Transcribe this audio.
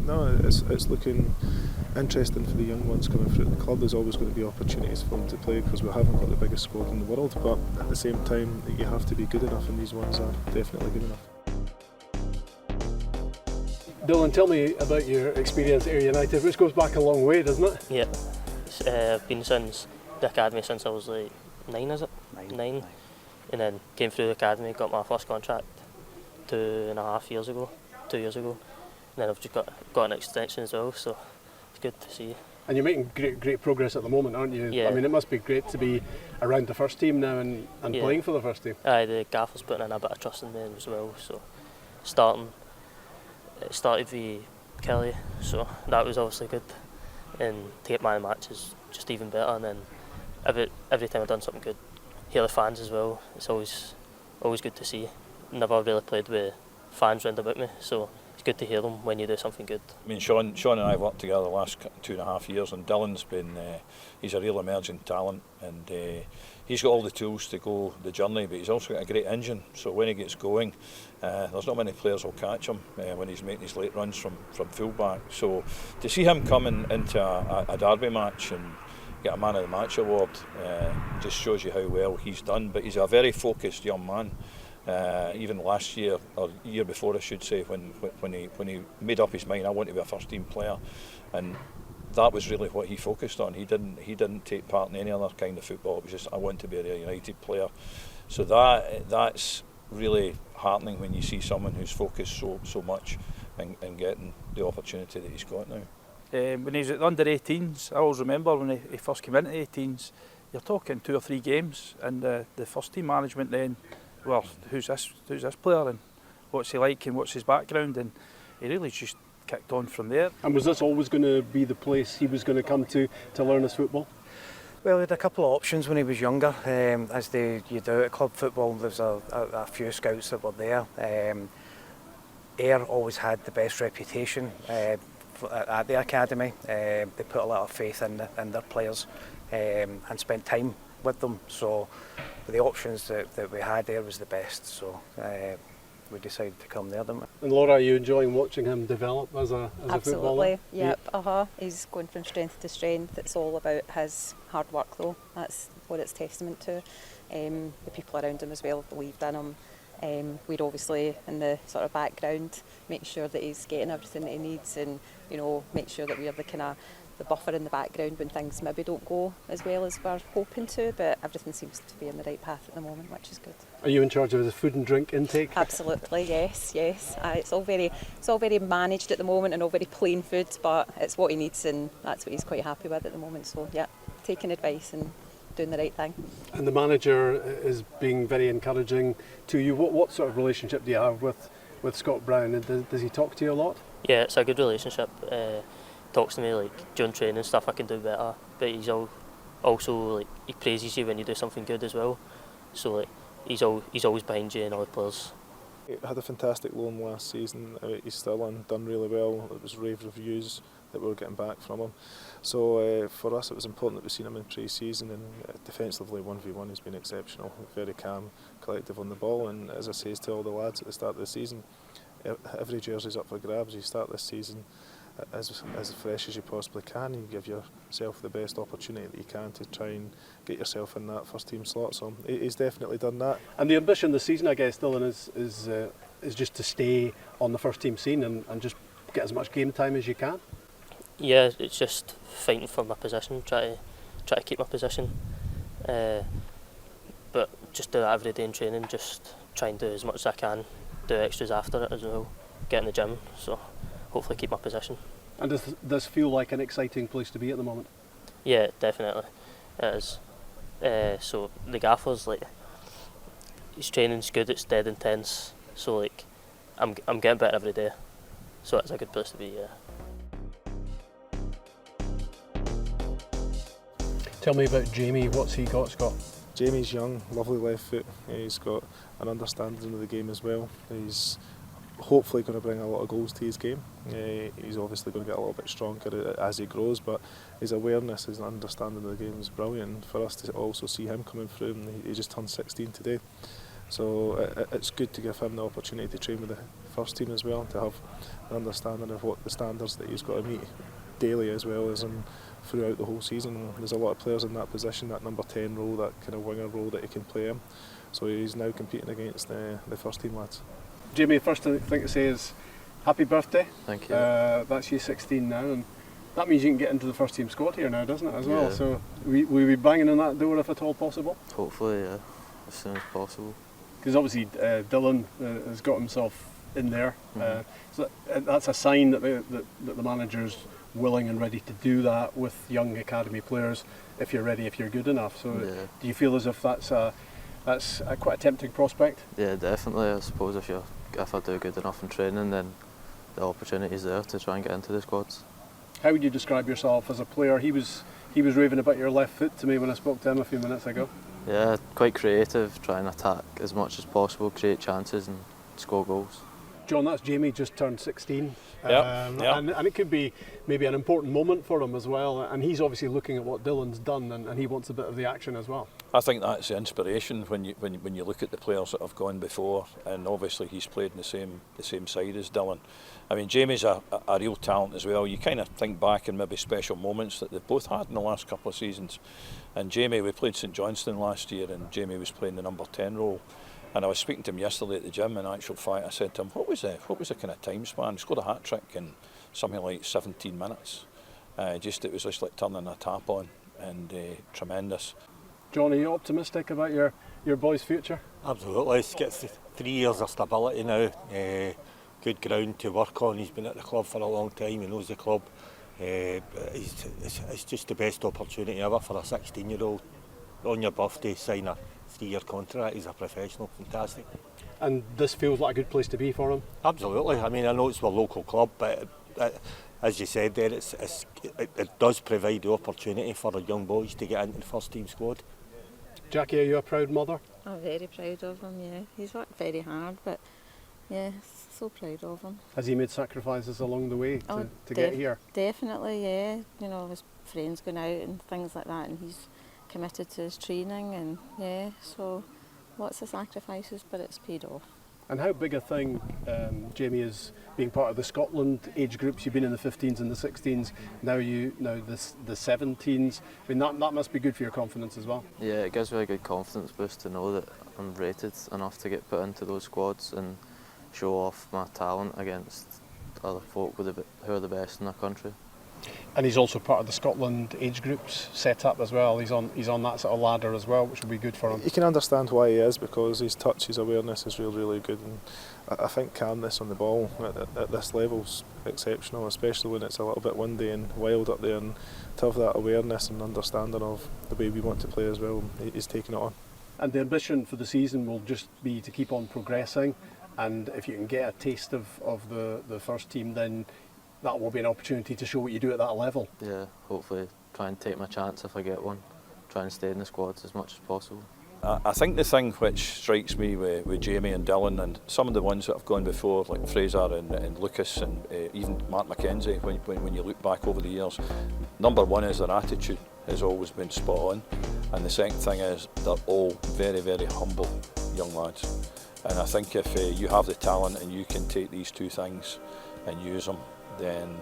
No, it's looking interesting for the young ones coming through the club. There's always going to be opportunities for them to play because we haven't got the biggest squad in the world, but at the same time you have to be good enough, and these ones are definitely good enough. Dylan, tell me about your experience at Ayr United, which goes back a long way, doesn't it? Yeah, I've been since the academy since I was like 9, is it? Nine. And then came through the academy, got my first contract 2.5 years ago, 2 years ago. And then I've just got an extension as well, so it's good to see. And you're making great progress at the moment, aren't you? Yeah. I mean, it must be great to be around the first team now and Yeah. playing for the first team. Aye, the gaffer's putting in a bit of trust in me as well, so it started with Kelly, so that was obviously good. And to get my matches just even better, and then every time I've done something good, hear the fans as well, it's always good to see. Never really played with fans round about me, so it's good to hear them when you do something good. I mean, Sean and I have worked together the last 2.5 years, and Dylan's been he's a real emerging talent, and he's got all the tools to go the journey, but he's also got a great engine, so when he gets going, there's not many players will catch him when he's making his late runs from full-back. So to see him coming into a derby match and get a man of the match award just shows you how well he's done. But he's a very focused young man. Even last year, or year before I should say, when he made up his mind, I want to be a first team player, and that was really what he focused on. He didn't take part in any other kind of football. It was just, I want to be a Ayr United player. So that's really heartening when you see someone who's focused so much and getting the opportunity that he's got now. When he was at the under-18s, I always remember when he first came into 18s, you're talking 2 or 3 games, and the first team management then, well, who's this player and what's he like and what's his background, and he really just kicked on from there. And was this always going to be the place he was going to come to learn his football? Well, he had a couple of options when he was younger. As you do at club football, there's a few scouts that were there. Ayr always had the best reputation at the academy. They put a lot of faith in their players and spent time with them. So the options that we had there was the best. So we decided to come there, didn't we? And Laura, are you enjoying watching him develop as a footballer? Absolutely, yep. He's going from strength to strength. It's all about his hard work though. That's what it's testament to. The people around him as well have believed in him. We're obviously in the sort of background, make sure that he's getting everything that he needs, and make sure that we're the buffer in the background when things maybe don't go as well as we're hoping to, but everything seems to be in the right path at the moment, which is good. Are you in charge of the food and drink intake? Absolutely, yes. It's all very managed at the moment and all very plain food, but it's what he needs and that's what he's quite happy with at the moment. So yeah, taking advice and doing the right thing. And the manager is being very encouraging to you. What sort of relationship do you have with Scott Brown? And does he talk to you a lot? Yeah, it's a good relationship. Talks to me like during training stuff I can do better, but he's also like he praises you when you do something good as well. So like he's always behind you and all the players. He had a fantastic loan last season. He's still on, done really well. It was rave reviews that we were getting back from him. So for us it was important that we've seen him in pre-season, and defensively 1v1 has been exceptional. Very calm, collective on the ball, and as I say to all the lads at the start of the season, every jersey's up for grabs. You start this season as fresh as you possibly can, and give yourself the best opportunity that you can to try and get yourself in that first team slot. So he's definitely done that. And the ambition this season, I guess, Dylan, is just to stay on the first team scene and just get as much game time as you can. Yeah, it's just fighting for my position, try to keep my position, but just do that every day in training. Just try and do as much as I can, do extras after it as well, get in the gym. So hopefully keep my position. And does this feel like an exciting place to be at the moment? Yeah, definitely it is. So the gaffer's like, his training's good, it's dead intense, so like I'm getting better every day, so it's a good place to be. Yeah. Tell me about Jamie. What's he got, Scott? Jamie's young, lovely left foot. He's got an understanding of the game as well. He's hopefully going to bring a lot of goals to his game. He's obviously going to get a little bit stronger as he grows, but his awareness, his understanding of the game is brilliant. And for us to also see him coming through, and he just turned 16 today, so it's good to give him the opportunity to train with the first team as well, to have an understanding of what the standards that he's got to meet daily as well as throughout the whole season. There's a lot of players in that position, that number 10 role, that kind of winger role that he can play in. So he's now competing against the first team lads. Jamie, first thing to say is happy birthday. Thank you. That's you 16 now, and that means you can get into the first team squad here now, doesn't it, as well? Yeah. So we'll be banging on that door if at all possible. Hopefully, yeah, as soon as possible. Because obviously Dylan has got himself in there, so that's a sign that the manager's willing and ready to do that with young academy players. If you're ready, if you're good enough. So Yeah. do you feel as if that's quite a tempting prospect? Yeah, definitely. I suppose if I do good enough in training, then the opportunity's there to try and get into the squads. How would you describe yourself as a player? He was raving about your left foot to me when I spoke to him a few minutes ago. Yeah, quite creative, try and attack as much as possible, create chances and score goals. John, that's Jamie, just turned 16. Yeah. And it could be maybe an important moment for him as well. And he's obviously looking at what Dylan's done, and he wants a bit of the action as well. I think that's the inspiration when you look at the players that have gone before, and obviously he's played in the same side as Dylan. I mean, Jamie's a real talent as well. You kind of think back in maybe special moments that they've both had in the last couple of seasons. And Jamie, we played St Johnstone last year, and Jamie was playing the number 10 role. And I was speaking to him yesterday at the gym. In actual fact, I said to him, "What was the kind of time span?" He scored a hat trick in something like 17 minutes. It was just like turning a tap on, and tremendous. John, are you optimistic about your boy's future? Absolutely. He's got 3 years of stability now. Good ground to work on. He's been at the club for a long time. He knows the club. It's just the best opportunity ever for a 16-year-old on your birthday sign a 3-year contract. He's a professional. Fantastic. And this feels like a good place to be for him? Absolutely. I mean, I know it's a local club, but as you said there, it does provide the opportunity for the young boys to get into the first team squad. Jackie, are you a proud mother? I'm very proud of him, yeah. He's worked very hard, but yeah, so proud of him. Has he made sacrifices along the way to get here? Definitely, yeah. You know, his friends going out and things like that, and he's committed to his training, and yeah, so lots of sacrifices, but it's paid off. And how big a thing, Jamie, is being part of the Scotland age groups? You've been in the 15s and the 16s, now the 17s. I mean, that must be good for your confidence as well. Yeah, it gives me a good confidence boost to know that I'm rated enough to get put into those squads and show off my talent against other folk who are the best in their country. And he's also part of the Scotland age groups set up as well. He's on that sort of ladder as well, which will be good for him. You can understand why he is, because his touch, his awareness is really good, and I think calmness on the ball at this level's exceptional, especially when it's a little bit windy and wild up there, and to have that awareness and understanding of the way we want to play as well, he's taking it on. And the ambition for the season will just be to keep on progressing, and if you can get a taste of the first team, then that will be an opportunity to show what you do at that level. Yeah, hopefully try and take my chance if I get one. Try and stay in the squads as much as possible. I think the thing which strikes me with Jamie and Dylan, and some of the ones that have gone before, like Fraser and Lucas and even Mark McKenzie, when you look back over the years, number one is their attitude has always been spot on, and the second thing is they're all very humble young lads. And I think if you have the talent and you can take these two things and use them, then